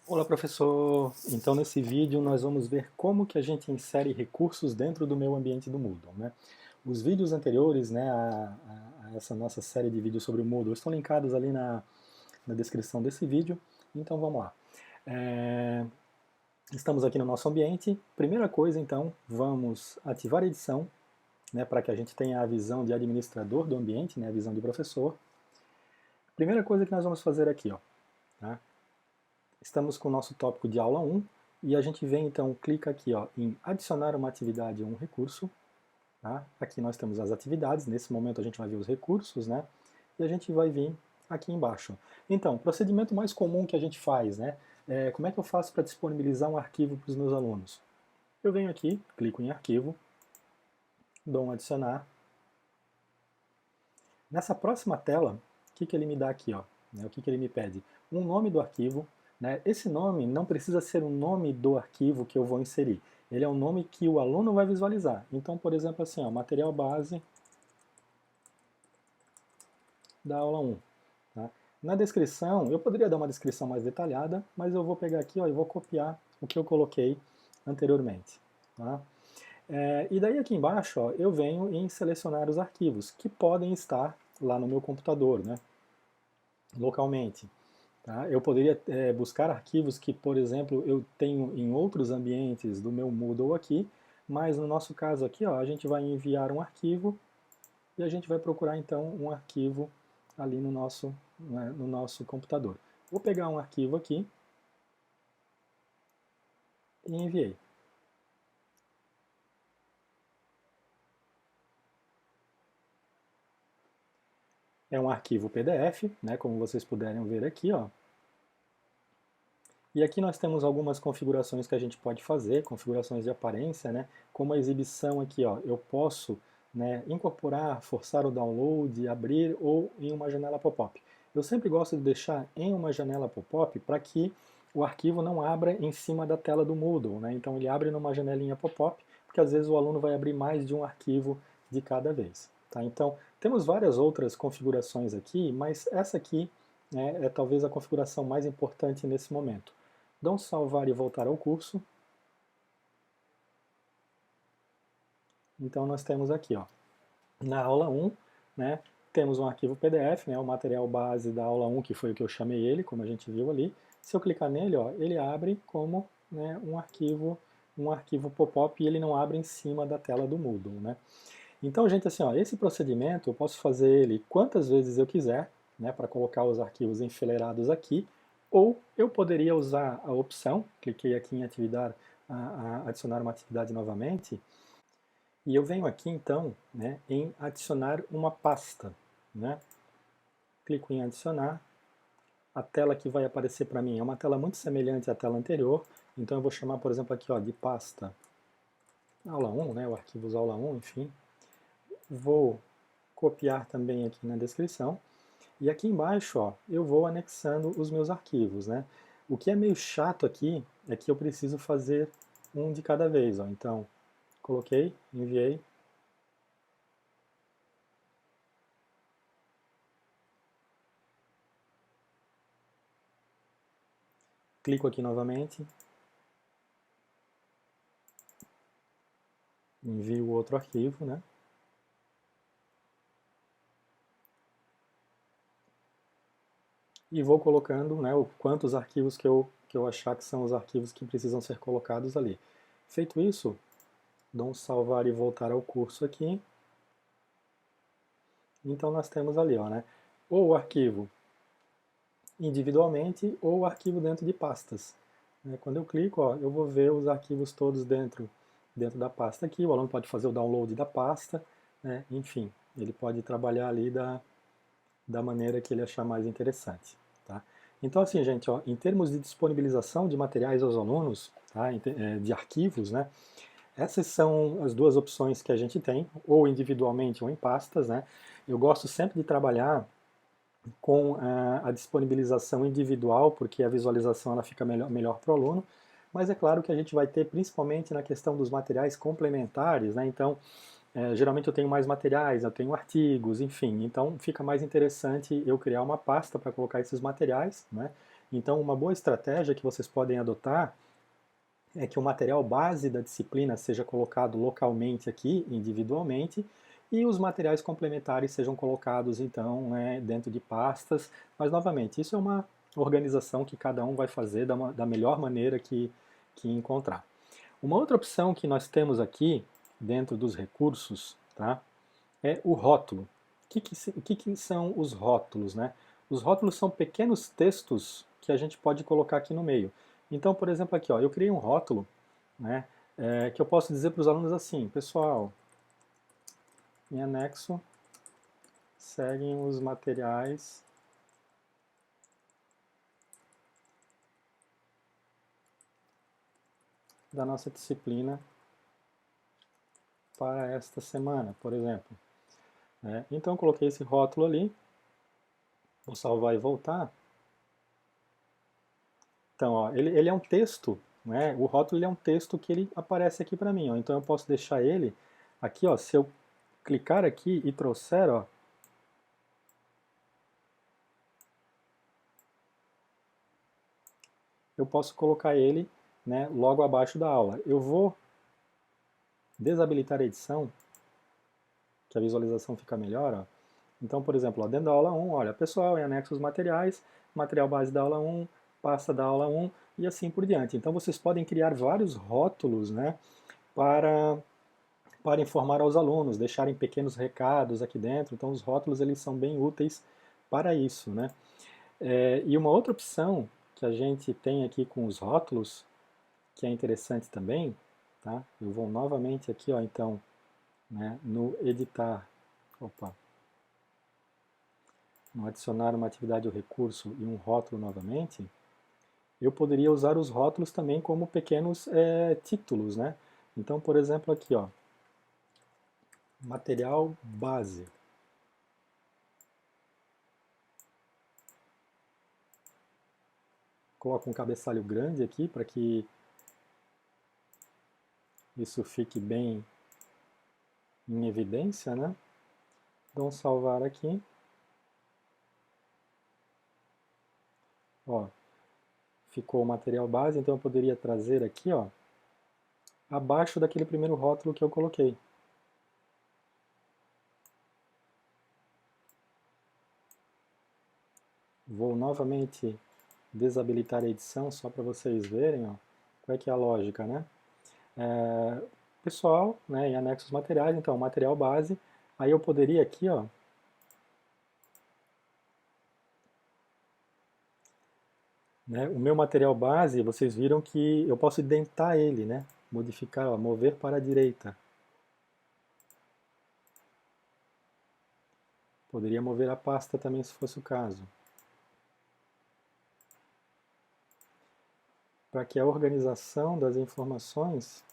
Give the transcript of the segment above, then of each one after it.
Olá, professor! Então, nesse vídeo, nós vamos ver como que a gente insere recursos dentro do meu ambiente do Moodle, né? Os vídeos anteriores, né, a essa nossa série de vídeos sobre o Moodle estão linkados ali na descrição desse vídeo, então vamos lá. É, Estamos aqui no nosso ambiente. Primeira coisa, então, vamos ativar a edição, né, para que a gente tenha a visão de administrador do ambiente, né, a visão de professor. Primeira coisa que nós vamos fazer aqui, ó, tá? Estamos com o nosso tópico de aula 1 e a gente vem então, clica aqui ó, em adicionar uma atividade ou um recurso. Tá? Aqui nós temos as atividades, nesse momento a gente vai ver os recursos, né? E a gente vai vir aqui embaixo. Então, o procedimento mais comum que a gente faz, né? Como é que eu faço para disponibilizar um arquivo para os meus alunos? Eu venho aqui, clico em arquivo, dou um adicionar. Nessa próxima tela, o que ele me dá aqui? Ó, né, o que ele me pede? Um nome do arquivo. Né? Esse nome não precisa ser o nome do arquivo que eu vou inserir. Ele é um nome que o aluno vai visualizar. Então, por exemplo, assim, ó, material base da aula 1. Tá? Na descrição, eu poderia dar uma descrição mais detalhada, mas eu vou pegar aqui ó, e vou copiar o que eu coloquei anteriormente. Tá? E daí aqui embaixo ó, eu venho em selecionar os arquivos, que podem estar lá no meu computador, né? Localmente. Tá? Eu poderia buscar arquivos que, por exemplo, eu tenho em outros ambientes do meu Moodle aqui, mas no nosso caso aqui, ó, a gente vai enviar um arquivo e a gente vai procurar então um arquivo ali no nosso, né, no nosso computador. Vou pegar um arquivo aqui e enviei. É um arquivo PDF, né, como vocês puderem ver aqui, ó. E aqui nós temos algumas configurações que a gente pode fazer, configurações de aparência, né? Como a exibição aqui, ó, eu posso, né, incorporar, forçar o download, abrir ou em uma janela pop-up. Eu sempre gosto de deixar em uma janela pop-up para que o arquivo não abra em cima da tela do Moodle, né? Então ele abre numa janelinha pop-up, porque às vezes o aluno vai abrir mais de um arquivo de cada vez. Tá? Então temos várias outras configurações aqui, mas essa aqui, né, é talvez a configuração mais importante nesse momento. Dá um salvar e voltar ao curso. Então nós temos aqui, ó, na aula 1, né, temos um arquivo PDF, né, o material base da aula 1, que foi o que eu chamei ele, como a gente viu ali. Se eu clicar nele, ó, ele abre como, né, um arquivo pop-up e ele não abre em cima da tela do Moodle, né. Então, gente, assim, ó, esse procedimento eu posso fazer ele quantas vezes eu quiser, né, para colocar os arquivos enfileirados aqui, ou eu poderia usar a opção, cliquei aqui em atividade, adicionar uma atividade novamente, e eu venho aqui então, né, em adicionar uma pasta, né, clico em adicionar, a tela que vai aparecer para mim é uma tela muito semelhante à tela anterior, então eu vou chamar, por exemplo, aqui ó, de pasta aula 1, né, o arquivos aula 1, enfim, vou copiar também aqui na descrição, e aqui embaixo ó, eu vou anexando os meus arquivos. Né? O que é meio chato aqui é que eu preciso fazer um de cada vez. Ó. Então, coloquei, enviei. Clico aqui novamente, envio o outro arquivo, né? E vou colocando, né, quantos arquivos que eu achar que são os arquivos que precisam ser colocados ali. Feito isso, dou um salvar e voltar ao curso aqui. Então nós temos ali, ó, né, ou o arquivo individualmente ou o arquivo dentro de pastas. Quando eu clico, ó, eu vou ver os arquivos todos dentro da pasta aqui. O aluno pode fazer o download da pasta, né? Enfim, ele pode trabalhar ali da maneira que ele achar mais interessante. Tá? Então, assim, gente, ó, em termos de disponibilização de materiais aos alunos, tá? De arquivos, né? Essas são as duas opções que a gente tem, ou individualmente ou em pastas. Né? Eu gosto sempre de trabalhar com a disponibilização individual, porque a visualização ela fica melhor para o aluno, mas é claro que a gente vai ter principalmente na questão dos materiais complementares, né? Então, geralmente eu tenho mais materiais, eu tenho artigos, enfim, então fica mais interessante eu criar uma pasta para colocar esses materiais, né? Então, uma boa estratégia que vocês podem adotar é que o material base da disciplina seja colocado localmente aqui, individualmente, e os materiais complementares sejam colocados, então, né, dentro de pastas. Mas, novamente, isso é uma organização que cada um vai fazer da melhor maneira que encontrar. Uma outra opção que nós temos aqui, dentro dos recursos, tá, é o rótulo. O que são os rótulos, né? Os rótulos são pequenos textos que a gente pode colocar aqui no meio. Então, por exemplo, aqui, ó, eu criei um rótulo, né, que eu posso dizer para os alunos assim: pessoal, em anexo seguem os materiais da nossa disciplina para esta semana, por exemplo. Então, eu coloquei esse rótulo ali, vou salvar e voltar. Então, ó, ele é um texto, né? O rótulo ele é um texto que ele aparece aqui para mim, ó. Então eu posso deixar ele aqui, ó, se eu clicar aqui e trouxer, ó, eu posso colocar ele, né, logo abaixo da aula. Eu vou desabilitar a edição, que a visualização fica melhor, ó. Então, por exemplo, ó, dentro da aula 1, olha, pessoal, em anexos materiais, material base da aula 1, pasta da aula 1 e assim por diante. Então vocês podem criar vários rótulos, né, para informar aos alunos, deixarem pequenos recados aqui dentro. Então os rótulos eles são bem úteis para isso, né? E uma outra opção que a gente tem aqui com os rótulos, que é interessante também, tá? Eu vou novamente aqui, ó, então, né, no editar, opa, no adicionar uma atividade ou recurso e um rótulo novamente, eu poderia usar os rótulos também como pequenos títulos, né? Então, por exemplo, aqui, ó, material base. Coloco um cabeçalho grande aqui para que isso fique bem em evidência, né? Dou um salvar aqui. Ó, ficou o material base, então eu poderia trazer aqui, ó, abaixo daquele primeiro rótulo que eu coloquei. Vou novamente desabilitar a edição só para vocês verem, ó, qual é que é a lógica, né? Pessoal, né, em anexos materiais, então material base, aí eu poderia aqui, ó, né, o meu material base, vocês viram que eu posso indentar ele, né? Modificar, ó, mover para a direita. Poderia mover a pasta também se fosse o caso. Para que a organização das informações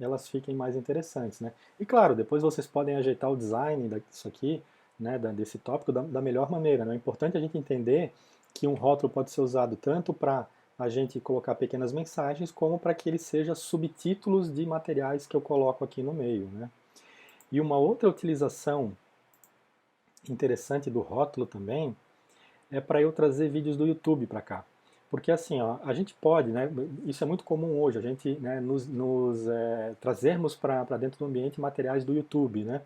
elas fiquem mais interessantes, né? E claro, depois vocês podem ajeitar o design disso aqui, né, desse tópico da melhor maneira, né? É importante a gente entender que um rótulo pode ser usado tanto para a gente colocar pequenas mensagens, como para que ele seja subtítulos de materiais que eu coloco aqui no meio, né? E uma outra utilização interessante do rótulo também é para eu trazer vídeos do YouTube para cá. Porque assim, ó, a gente pode, né, isso é muito comum hoje, a gente, né, trazermos para dentro do ambiente materiais do YouTube, né?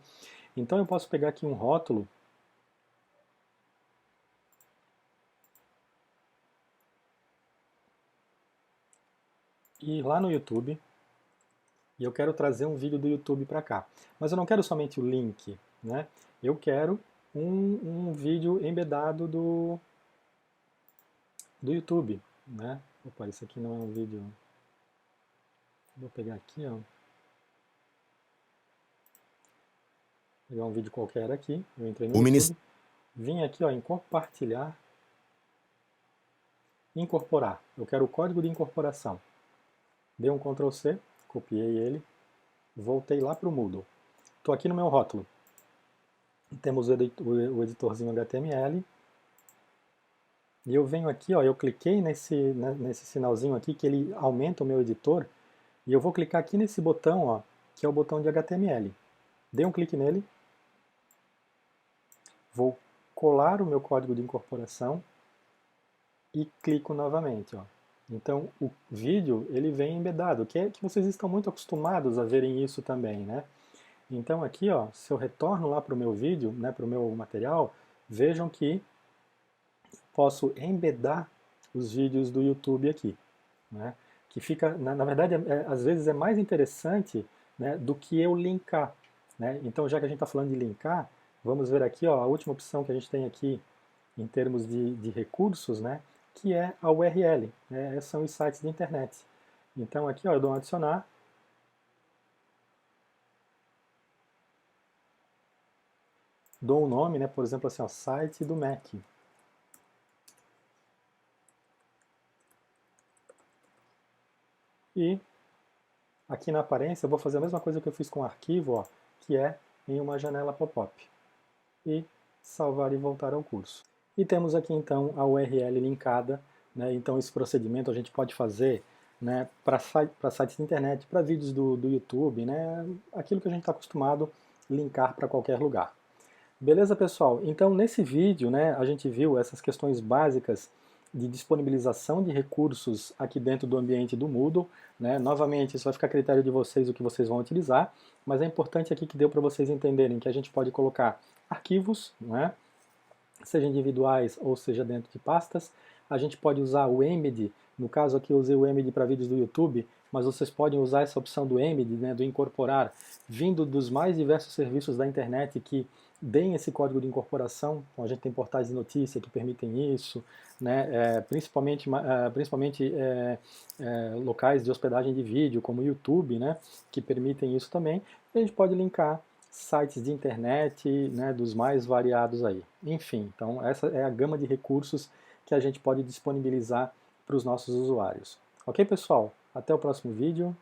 Então eu posso pegar aqui um rótulo e ir lá no YouTube e eu quero trazer um vídeo do YouTube para cá. Mas eu não quero somente o link, né? Eu quero um vídeo embedado do YouTube, né? Opa, isso aqui não é um vídeo. Vou pegar aqui, ó. Pegar um vídeo qualquer aqui. Eu entrei no YouTube. Vim aqui, ó, em compartilhar. Incorporar. Eu quero o código de incorporação. Dei um Ctrl C, copiei ele, voltei lá para o Moodle. Estou aqui no meu rótulo. Temos o editorzinho HTML. E eu venho aqui, ó, eu cliquei nesse sinalzinho aqui que ele aumenta o meu editor. E eu vou clicar aqui nesse botão, ó, que é o botão de HTML. Dei um clique nele. Vou colar o meu código de incorporação e clico novamente. Ó. Então o vídeo ele vem embedado, que é que vocês estão muito acostumados a verem isso também, né? Então aqui, ó, se eu retorno lá para o meu vídeo, né, para o meu material, vejam que posso embedar os vídeos do YouTube aqui, né? Que fica, na verdade, às vezes é mais interessante, né, do que eu linkar, né? Então, já que a gente está falando de linkar, vamos ver aqui, ó, a última opção que a gente tem aqui em termos de recursos, né, que é a URL, né, são os sites de internet. Então aqui, ó, eu dou um adicionar, dou um nome, né, por exemplo assim, ó, site do Mac. E aqui na aparência eu vou fazer a mesma coisa que eu fiz com o arquivo, ó, que é em uma janela pop-up. E salvar e voltar ao curso. E temos aqui então a URL linkada, né? Então esse procedimento a gente pode fazer, né, para sites de internet, para vídeos do YouTube, né? Aquilo que a gente está acostumado a linkar para qualquer lugar. Beleza, pessoal? Então, nesse vídeo, né, a gente viu essas questões básicas de disponibilização de recursos aqui dentro do ambiente do Moodle, né? Novamente, isso vai ficar a critério de vocês o que vocês vão utilizar, mas é importante aqui que deu para vocês entenderem que a gente pode colocar arquivos, né, seja individuais ou seja dentro de pastas. A gente pode usar o embed, no caso aqui eu usei o embed para vídeos do YouTube, mas vocês podem usar essa opção do embed, né, do incorporar, vindo dos mais diversos serviços da internet que deem esse código de incorporação. Então a gente tem portais de notícia que permitem isso, né, principalmente locais de hospedagem de vídeo, como o YouTube, né, que permitem isso também. E a gente pode linkar sites de internet, né, dos mais variados aí. Enfim, então essa é a gama de recursos que a gente pode disponibilizar para os nossos usuários. Ok, pessoal? Até o próximo vídeo.